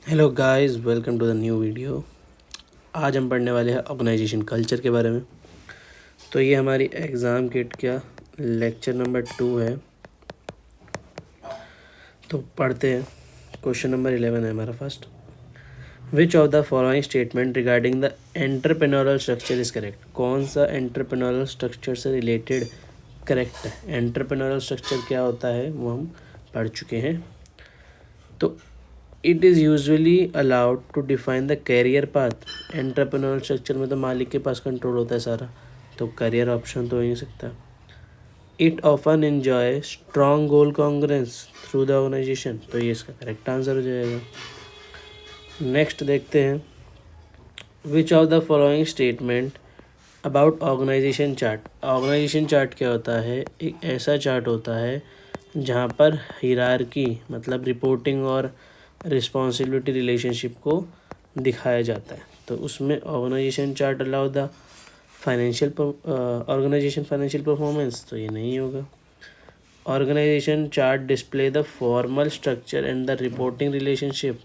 Hello guys, welcome to the new video. आज हम पढ़ने वाले हैं ऑर्गेनाइजेशन कल्चर के बारे में। तो ये हमारी एग्ज़ाम किट का लेक्चर नंबर 2 है। तो पढ़ते हैं। क्वेश्चन नंबर 11 है हमारा first. Which of the following statement regarding the entrepreneurial structure is correct. कौन सा एंटरप्रेन्योरल स्ट्रक्चर से रिलेटेड करेक्ट है। एंटरप्रेन्योरल स्ट्रक्चर क्या होता है वो हम पढ़ चुके हैं। तो it is usually allowed to define the career path. Entrepreneurial structure में तो मालिक के पास कंट्रोल होता है सारा, तो करियर ऑप्शन तो हो ही नहीं सकता। It often enjoy strong goal congruence through the organisation, तो ये इसका करेक्ट आंसर हो जाएगा। नेक्स्ट देखते हैं। Which of the following statement about organisation chart. Organisation chart क्या होता है। एक ऐसा चार्ट होता है जहाँ पर हिरार्की मतलब रिपोर्टिंग और रिस्पॉन्सिबिलिटी रिलेशनशिप को दिखाया जाता है। तो उसमें organisation chart allow the financial organisation financial performance, तो ये नहीं होगा। Organisation chart display the formal structure and the reporting relationship,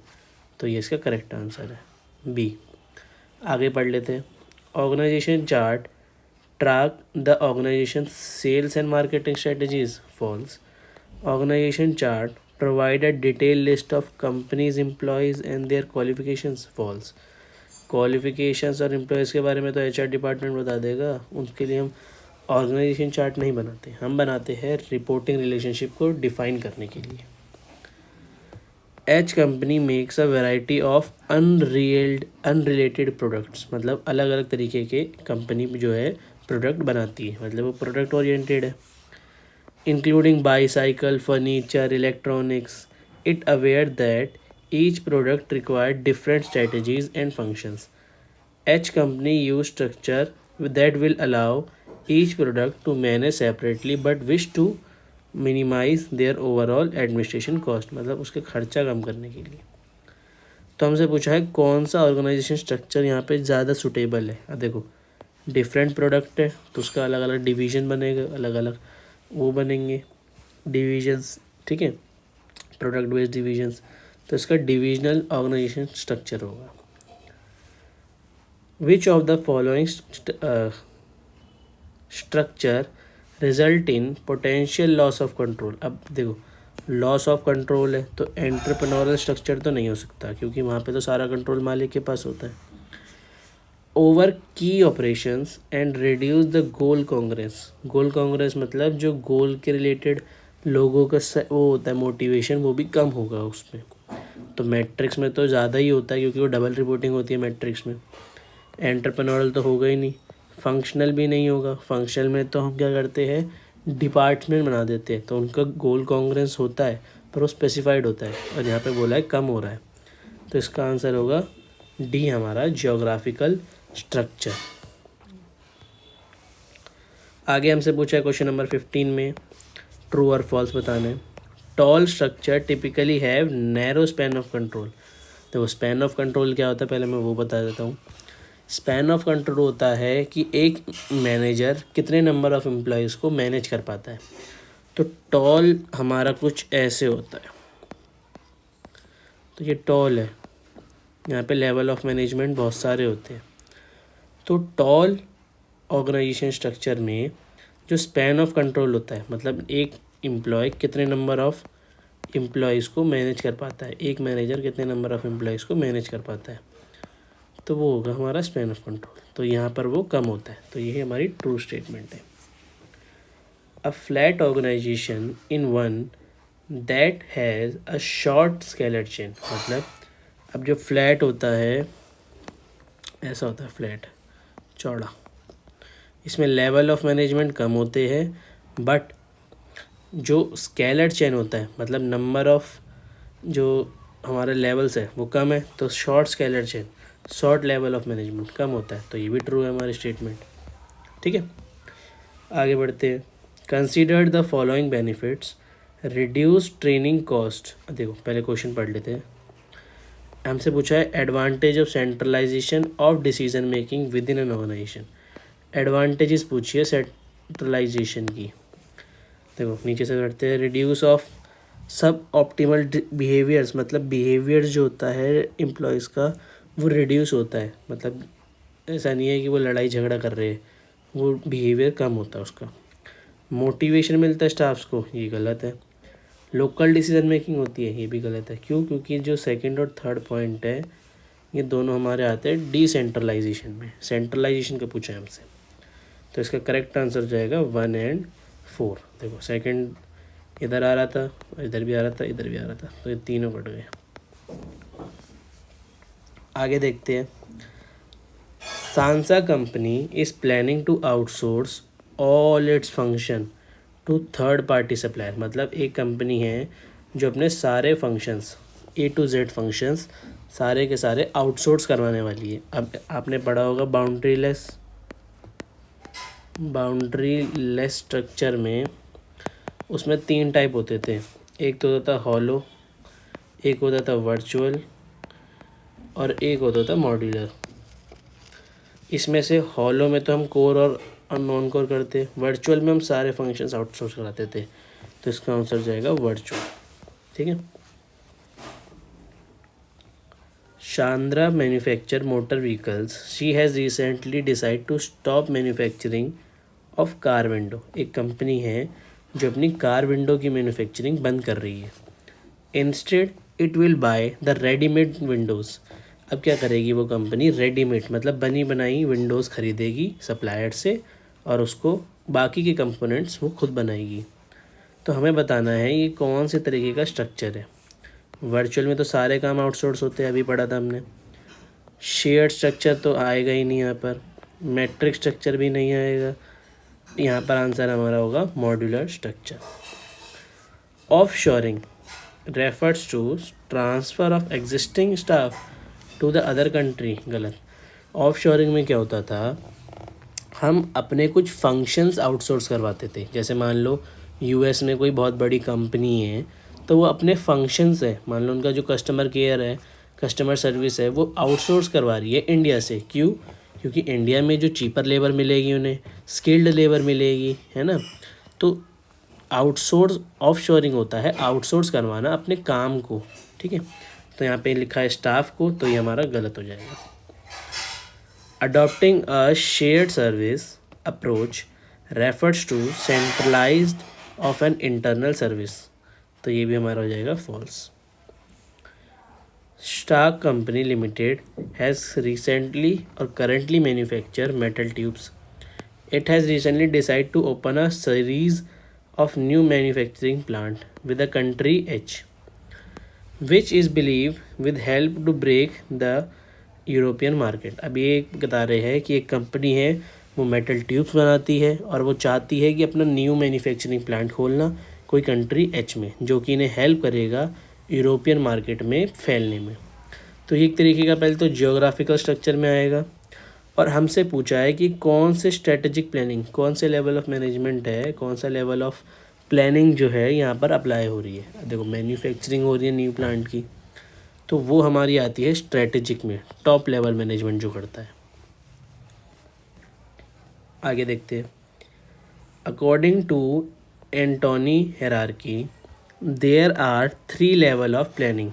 तो ये इसका करेक्ट आंसर है बी। आगे पढ़ लेते हैं। Organisation chart track the organisation sales and marketing strategies, false. Organization chart provide a detailed list of company's employees and their qualifications, false। Qualifications और employees के बारे में तो एचआर डिपार्टमेंट बता देगा, उसके लिए हम ऑर्गेनाइजेशन चार्ट नहीं बनाते, हम बनाते हैं रिपोर्टिंग रिलेशनशिप को डिफाइन करने के लिए। H company makes a variety of unrelated products, मतलब अलग अलग तरीके के कंपनी जो है प्रोडक्ट बनाती है, मतलब वो प्रोडक्ट ओरिएंटेड है। Including bicycle, furniture, electronics. It aware that each product required different strategies and functions. Each company use structure that will allow each product to manage separately but wish to minimize their overall administration cost, मतलब उसके खर्चा कम करने के लिए। तो हमसे पूछा है कौन सा ऑर्गेनाइजेशन स्ट्रक्चर यहाँ पे ज़्यादा सुटेबल है। अब देखो, डिफरेंट प्रोडक्ट है तो उसका अलग अलग डिवीज़न बनेगा, अलग अलग वो बनेंगे डिविजन्स, ठीक है, प्रोडक्ट बेस्ड डिविजन्स, तो इसका डिविजनल ऑर्गेनाइजेशन स्ट्रक्चर होगा। विच of the following structure result in potential loss of control. अब देखो, लॉस ऑफ कंट्रोल है तो एंटरप्रेन्योरल स्ट्रक्चर तो नहीं हो सकता, क्योंकि वहाँ पे तो सारा कंट्रोल मालिक के पास होता है। ओवर की operations and reduce the goal congress. Goal congress मतलब जो गोल के रिलेटेड लोगों का वो होता है मोटिवेशन, वो भी कम होगा उसमें। तो मैट्रिक्स में तो ज़्यादा ही होता है, क्योंकि वो डबल रिपोर्टिंग होती है मैट्रिक्स में। एंटरप्रेन्योरल तो होगा ही नहीं। फंक्शनल भी नहीं होगा। फंक्शनल में तो हम क्या करते हैं, डिपार्टमेंट बना देते हैं, तो उनका गोल कांग्रेस होता है पर वो स्पेसिफाइड होता है, और यहाँ पे बोला है कम हो रहा है, तो इसका आंसर होगा डी हमारा जियोग्राफिकल स्ट्रक्चर। आगे हमसे पूछा है क्वेश्चन नंबर 15 में ट्रू और फॉल्स बताना है। Tall structure typically have narrow span of control. तो स्पैन ऑफ कंट्रोल क्या होता है पहले मैं वो बता देता हूँ। स्पैन ऑफ कंट्रोल होता है कि एक मैनेजर कितने नंबर ऑफ एम्प्लॉयज़ को मैनेज कर पाता है। तो टॉल हमारा कुछ ऐसे होता है, तो ये टॉल है, यहाँ पे लेवल ऑफ मैनेजमेंट बहुत सारे होते हैं। तो टॉल ऑर्गेनाइजेशन स्ट्रक्चर में जो स्पैन ऑफ कंट्रोल होता है, मतलब एक एम्प्लॉय कितने नंबर ऑफ़ एम्प्लॉयज़ को मैनेज कर पाता है, एक मैनेजर कितने नंबर ऑफ़ एम्प्लॉयज़ को मैनेज कर पाता है, तो वो होगा हमारा स्पैन ऑफ कंट्रोल। तो यहाँ पर वो कम होता है, तो ये हमारी ट्रू स्टेटमेंट है। A flat organization in one that has a short scalar chain, मतलब अब जो फ्लैट होता है ऐसा होता है, फ्लैट चौड़ा, इसमें लेवल ऑफ मैनेजमेंट कम होते हैं, बट जो स्केलर चेन होता है मतलब नंबर ऑफ जो हमारे लेवल्स है वो कम है, तो short scalar chain short level of management कम होता है, तो ये भी ट्रू है हमारी स्टेटमेंट। ठीक है, आगे बढ़ते हैं। Consider the following benefits. Reduce training cost. देखो पहले क्वेश्चन पढ़ लेते हैं। हमसे पूछा है advantage of centralisation of decision making within an organisation. Advantages पूछिए सेंट्रलाइजेशन की। देखो नीचे से करते हैं। Reduce of suboptimal behaviours, मतलब बिहेवियर जो होता है एम्प्लॉयज़ का वो रिड्यूस होता है, मतलब ऐसा नहीं है कि वो लड़ाई झगड़ा कर रहे हैं, वो बिहेवियर कम होता है उसका। मोटिवेशन मिलता है स्टाफ्स को, ये गलत है। लोकल डिसीजन मेकिंग होती है, ये भी गलत है। क्यों? क्योंकि जो सेकंड और थर्ड पॉइंट है ये दोनों हमारे आते हैं डिसेंट्रलाइजेशन में। सेंट्रलाइजेशन का पूछा है हमसे, तो इसका करेक्ट आंसर जाएगा 1 और 4। देखो सेकंड इधर आ रहा था, इधर भी आ रहा था, इधर भी आ रहा था, तो ये तीनों कट गए। आगे देखते हैं। Sansa company is planning to outsource all its function to third party supplier. मतलब एक कंपनी है जो अपने सारे functions A to Z functions सारे के सारे आउटसोर्स करवाने वाली है। अब आपने पढ़ा होगा बाउंड्री लेस स्ट्रक्चर में उसमें 3 टाइप होते थे। एक तो होता था हॉलो, एक होता था वर्चुअल और एक होता था मॉड्यूलर। इसमें से हॉलो में तो हम कोर और नॉन कोर करते, वर्चुअल में हम सारे फंक्शंस आउटसोर्स कराते थे, तो इसका आंसर जाएगा वर्चुअल। ठीक है। Chandra manufacture motor vehicles. She has recently decided to stop manufacturing of car window. एक कंपनी है जो अपनी कार विंडो की मैन्युफैक्चरिंग बंद कर रही है। Instead, it will buy the ready-made windows. अब क्या करेगी वो कंपनी? रेडीमेड मतलब बनी बनाई विंडोज़ खरीदेगी सप्लायर से और उसको बाकी के कंपोनेंट्स वो खुद बनाएगी। तो हमें बताना है ये कौन से तरीके का स्ट्रक्चर है। वर्चुअल में तो सारे काम आउटसोर्स होते हैं, अभी पढ़ा था हमने। शेयर्ड स्ट्रक्चर तो आएगा ही नहीं यहाँ पर, मैट्रिक स्ट्रक्चर भी नहीं आएगा। यहाँ पर आंसर हमारा होगा modular structure. Offshoring refers to transfer of existing staff to the other country. गलत। ऑफ शोरिंग में क्या होता था, हम अपने कुछ फंक्शंस आउटसोर्स करवाते थे। जैसे मान लो US में कोई बहुत बड़ी कंपनी है, तो वो अपने फंक्शंस है, मान लो उनका जो कस्टमर केयर है, कस्टमर सर्विस है, वो आउटसोर्स करवा रही है इंडिया से। क्यों? क्योंकि इंडिया में जो चीपर लेबर मिलेगी उन्हें, स्किल्ड लेबर मिलेगी, है ना। तो आउटसोर्स ऑफ शोरिंग होता है आउटसोर्स करवाना अपने काम को। ठीक है। तो यहाँ पे लिखा है स्टाफ को, तो ये हमारा गलत हो जाएगा। Adopting a shared service approach refers to centralized of an internal service, तो ये भी हमारा हो जाएगा false. Stark company limited has recently और currently manufacture metal tubes. It has recently decide to open a series of new manufacturing plant with the country H, which is believe with help to break the European market. अब ये बता रहे हैं कि एक company है वो metal tubes बनाती है और वो चाहती है कि अपना न्यू मैन्युफैक्चरिंग प्लांट खोलना कोई कंट्री H में, जो कि इन्हें हेल्प करेगा यूरोपियन मार्केट में फैलने में। तो ये एक तरीके का पहले तो जियोग्राफिकल स्ट्रक्चर में आएगा, और हमसे पूछा है कि कौन से स्ट्रेटेजिक प्लानिंग, कौन से लेवल ऑफ मैनेजमेंट है, कौन सा लेवल ऑफ प्लानिंग जो है यहाँ पर अप्लाई हो रही है। देखो मैन्युफैक्चरिंग हो रही है न्यू प्लांट की, तो वो हमारी आती है स्ट्रेटेजिक में, टॉप लेवल मैनेजमेंट जो करता है। आगे देखते हैं। According to Anthony hierarchy there are 3 level of planning.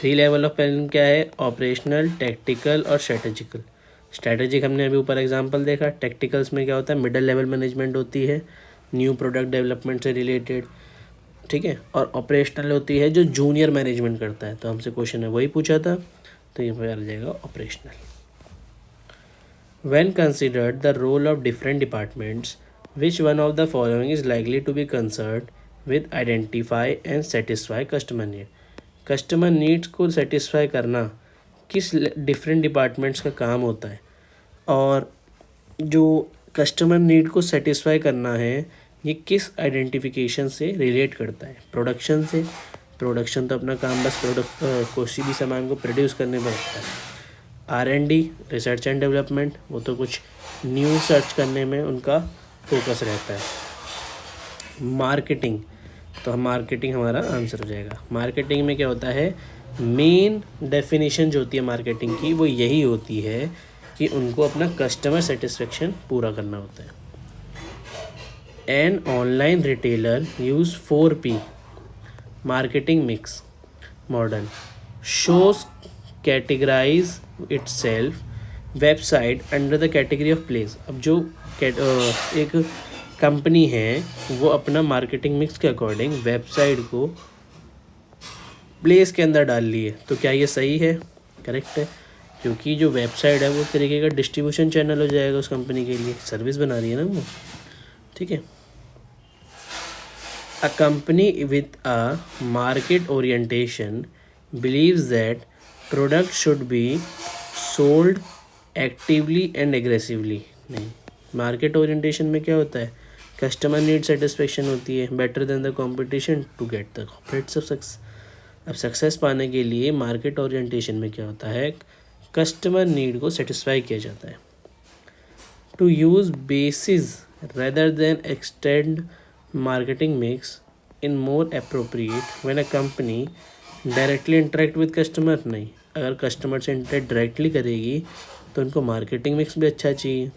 3 level of planning क्या है? ऑपरेशनल, टैक्टिकल और स्ट्रेटेजिकल। स्ट्रेटेजिक हमने अभी ऊपर एग्जांपल देखा। टैक्टिकल्स में क्या होता है? मिडिल लेवल मैनेजमेंट होती है, न्यू प्रोडक्ट डेवलपमेंट से रिलेटेड। ठीक है। और ऑपरेशनल होती है जो जूनियर मैनेजमेंट करता है। तो हमसे क्वेश्चन है वही पूछा था, तो ये आ जाएगा operational. When considered the role of different departments, which one of the following is likely to be concern with identify and satisfy customer need. Customer needs को सेटिस्फाई करना किस डिफरेंट डिपार्टमेंट्स का काम होता है, और जो कस्टमर नीड को सेटिस्फाई करना है ये किस आइडेंटिफिकेशन से रिलेट करता है? प्रोडक्शन से। प्रोडक्शन तो अपना काम बस प्रोडक्ट किसी भी सामान को प्रोड्यूस करने में होता है। R&D रिसर्च एंड डेवलपमेंट, वो तो कुछ न्यू सर्च करने में उनका फोकस रहता है। मार्केटिंग, तो हम मार्केटिंग हमारा आंसर हो जाएगा। मार्केटिंग में क्या होता है? मेन डेफिनेशन जो होती है मार्केटिंग की वो यही होती है कि उनको अपना कस्टमर सेटिस्फेक्शन पूरा करना होता है। An online retailer use 4P marketing mix model shows categorize itself website under the category of place. अब जो एक कंपनी है वो अपना मार्केटिंग मिक्स के अकॉर्डिंग वेबसाइट को प्लेस के अंदर डाल ली है, तो क्या ये सही है? करेक्ट है, क्योंकि जो वेबसाइट है वो एक तरीके का डिस्ट्रीब्यूशन चैनल हो जाएगा उस कंपनी के लिए, सर्विस बना रही है ना वो। ठीक है। A company with a market orientation believes that product should be sold actively and aggressively. नहीं, मार्केट ओरिएंटेशन में क्या होता है? कस्टमर नीड सेटिस्फेक्शन होती है, better than the competition to get the corporate success. अब सक्सेस पाने के लिए मार्केट ओरिएंटेशन में क्या होता है? कस्टमर नीड को सेटिस्फाई किया जाता है। To use basis rather than extend marketing mix in more appropriate when a company directly interact with customer. नहीं, अगर कस्टमर से इंटरेक्ट डायरेक्टली करेगी तो उनको मार्केटिंग मिक्स भी अच्छा चाहिए।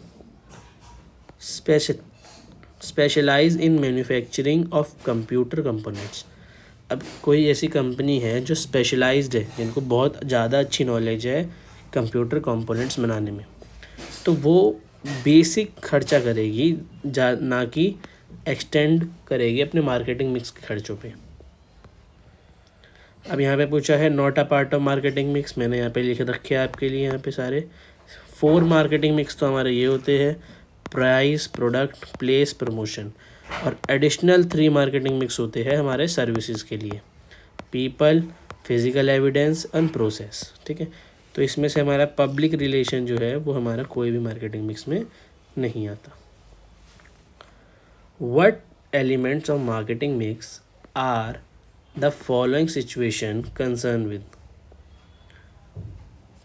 Specialise in manufacturing of computer components. अब कोई ऐसी कंपनी है जो स्पेशलाइज्ड है, जिनको बहुत ज़्यादा अच्छी नॉलेज है कंप्यूटर कंपोनेंट्स बनाने में, तो वो बेसिक खर्चा करेगी ना कि एक्सटेंड करेगी अपने मार्केटिंग मिक्स के खर्चों पे। अब यहाँ पे पूछा है not a part of marketing mix, मैंने यहाँ पे लिख रखे हैं आपके लिए यहाँ पे सारे 4 मार्केटिंग मिक्स तो हमारे ये होते हैं: प्राइस, प्रोडक्ट, प्लेस, प्रमोशन। और एडिशनल 3 मार्केटिंग मिक्स होते हैं हमारे सर्विसेज के लिए: people, physical evidence and process. ठीक है, तो इसमें से हमारा पब्लिक रिलेशन जो है वो हमारा कोई भी मार्केटिंग मिक्स में नहीं आता। What elements of marketing mix are the following situation concern with.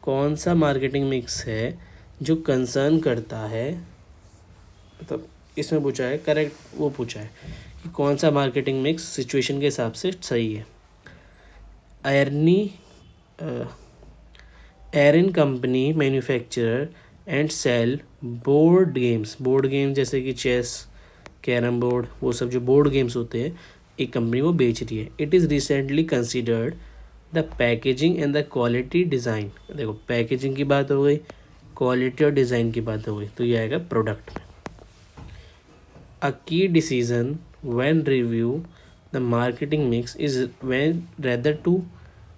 कौन सा मार्केटिंग मिक्स है जो कंसर्न करता है, मतलब इसमें पूछा है करेक्ट, वो पूछा है कि कौन सा मार्केटिंग मिक्स सिचुएशन के हिसाब से सही है। Aaron company manufacturer and sell board games. Board game जैसे कि चेस, कैरम बोर्ड, वो सब जो बोर्ड गेम्स होते हैं एक कंपनी वो बेच रही है। It is recently considered the packaging and the quality design. देखो, पैकेजिंग की बात हो गई, क्वालिटी और डिज़ाइन की बात हो गई, तो ये आएगा प्रोडक्ट में। A key decision when review the marketing mix is when rather to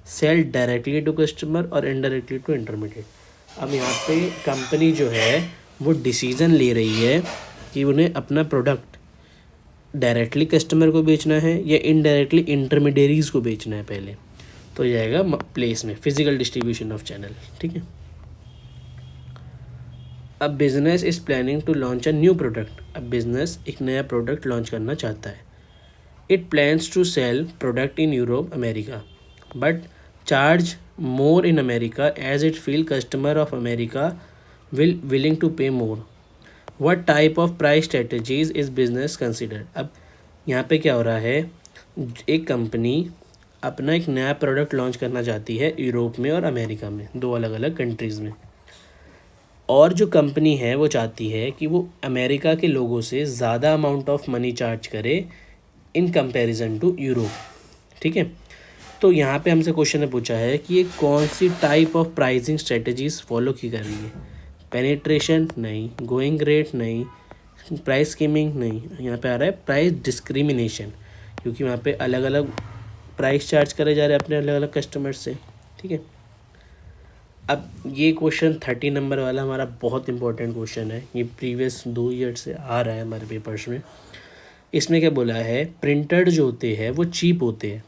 sell directly to customer और इनडायरेक्टली टू इंटरमीडिएट। अब यहाँ पे कंपनी जो है वो डिसीजन ले रही है कि उन्हें अपना प्रोडक्ट डायरेक्टली कस्टमर को बेचना है या इनडायरेक्टली इंटरमीडियरीज को बेचना है पहले, तो ये आएगा प्लेस में, फिजिकल डिस्ट्रीब्यूशन ऑफ चैनल। ठीक है। अब business is planning to launch a new product. अब बिजनेस एक नया प्रोडक्ट लॉन्च करना चाहता है। It plans to sell product in Europe, America, but charge more in America as it feel customer of America will willing to pay more. What type of price strategies is business consider. अब यहाँ पे क्या हो रहा है, एक company अपना एक नया प्रोडक्ट लॉन्च करना चाहती है यूरोप में और अमेरिका में, 2 अलग अलग कंट्रीज़ में, और जो कंपनी है वो चाहती है कि वो अमेरिका के लोगों से ज़्यादा अमाउंट ऑफ मनी चार्ज करे इन कंपैरिजन टू यूरोप। ठीक है, तो यहाँ पे हमसे क्वेश्चन ने पूछा है कि ये कौन सी type of pricing strategies follow की कर रही है। पेनिट्रेशन नहीं, गोइंग रेट नहीं, प्राइस स्कीमिंग नहीं, यहाँ पे आ रहा है प्राइस डिस्क्रिमिनेशन, क्योंकि वहाँ पे अलग अलग प्राइस चार्ज करे जा रहे हैं अपने अलग अलग कस्टमर से। ठीक है। अब ये क्वेश्चन 30 नंबर वाला हमारा बहुत इंपॉर्टेंट क्वेश्चन है, ये प्रीवियस 2 ईयर से आ रहा है हमारे पेपर्स में। इसमें क्या बोला है, प्रिंटर जो होते हैं वो चीप होते हैं,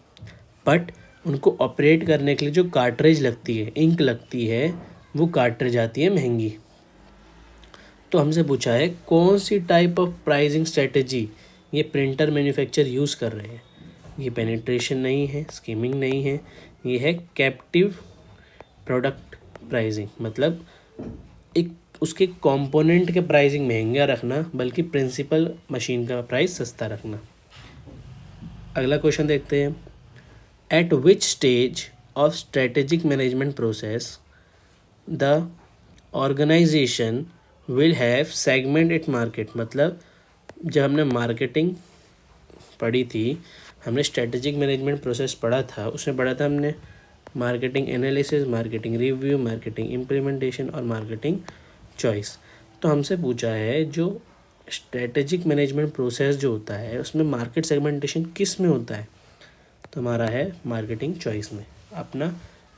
बट उनको ऑपरेट करने के लिए जो कार्ट्रिज लगती है, इंक लगती है, वो कार्ट्रिज आती है महंगी। तो हमसे पूछा है कौन सी टाइप ऑफ प्राइसिंग स्ट्रेटजी ये प्रिंटर मैन्युफैक्चर यूज़ कर रहे हैं। ये पेनिट्रेशन नहीं है, स्कीमिंग नहीं है, ये है कैप्टिव प्रोडक्ट प्राइसिंग, मतलब एक उसके कंपोनेंट के प्राइसिंग महंगा रखना, बल्कि प्रिंसिपल मशीन का प्राइस सस्ता रखना। अगला क्वेश्चन देखते हैं। At which stage of strategic management process the organisation will have segment it market. मतलब जब हमने मार्केटिंग पढ़ी थी, हमने स्ट्रेटेजिक मैनेजमेंट प्रोसेस पढ़ा था, उसमें पढ़ा था हमने marketing analysis, marketing review, marketing implementation और मार्केटिंग चॉइस। तो हमसे पूछा है जो स्ट्रेटेजिक मैनेजमेंट प्रोसेस जो होता है उसमें मार्केट सेगमेंटेशन किस में होता है, तो हमारा है मार्केटिंग चॉइस में। अपना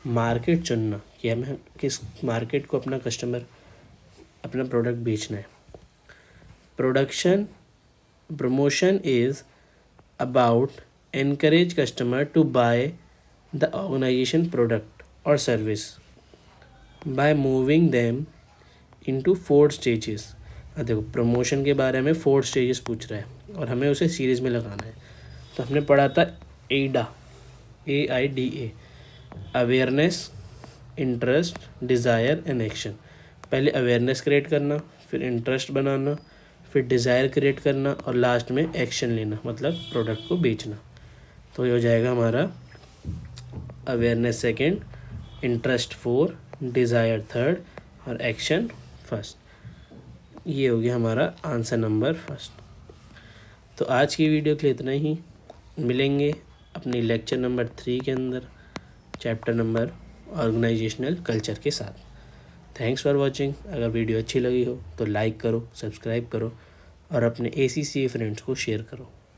मार्केट चुनना कि हमें किस मार्केट को अपना कस्टमर अपना प्रोडक्ट बेचना है। Production promotion is about encourage customer to buy the organization product or service by moving them into 4 stages। देखो प्रमोशन के बारे में 4 स्टेजेस पूछ रहा है और हमें उसे सीरीज़ में लगाना है। तो हमने पढ़ा था AIDA, AIDA, awareness, interest, desire and action. पहले अवेयरनेस क्रिएट करना, फिर इंटरेस्ट बनाना, फिर डिज़ायर क्रिएट करना और लास्ट में एक्शन लेना, मतलब प्रोडक्ट को बेचना। तो ये हो जाएगा हमारा awareness second, interest 4, desire 3rd और एक्शन 1st। ये हो गया हमारा आंसर नंबर 1st। तो आज की वीडियो के लिए इतना ही। मिलेंगे अपनी लेक्चर नंबर 3 के अंदर, चैप्टर नंबर ऑर्गेनाइजेशनल कल्चर के साथ। Thanks for watching. अगर वीडियो अच्छी लगी हो तो लाइक करो, सब्सक्राइब करो और अपने ACCA फ्रेंड्स को शेयर करो।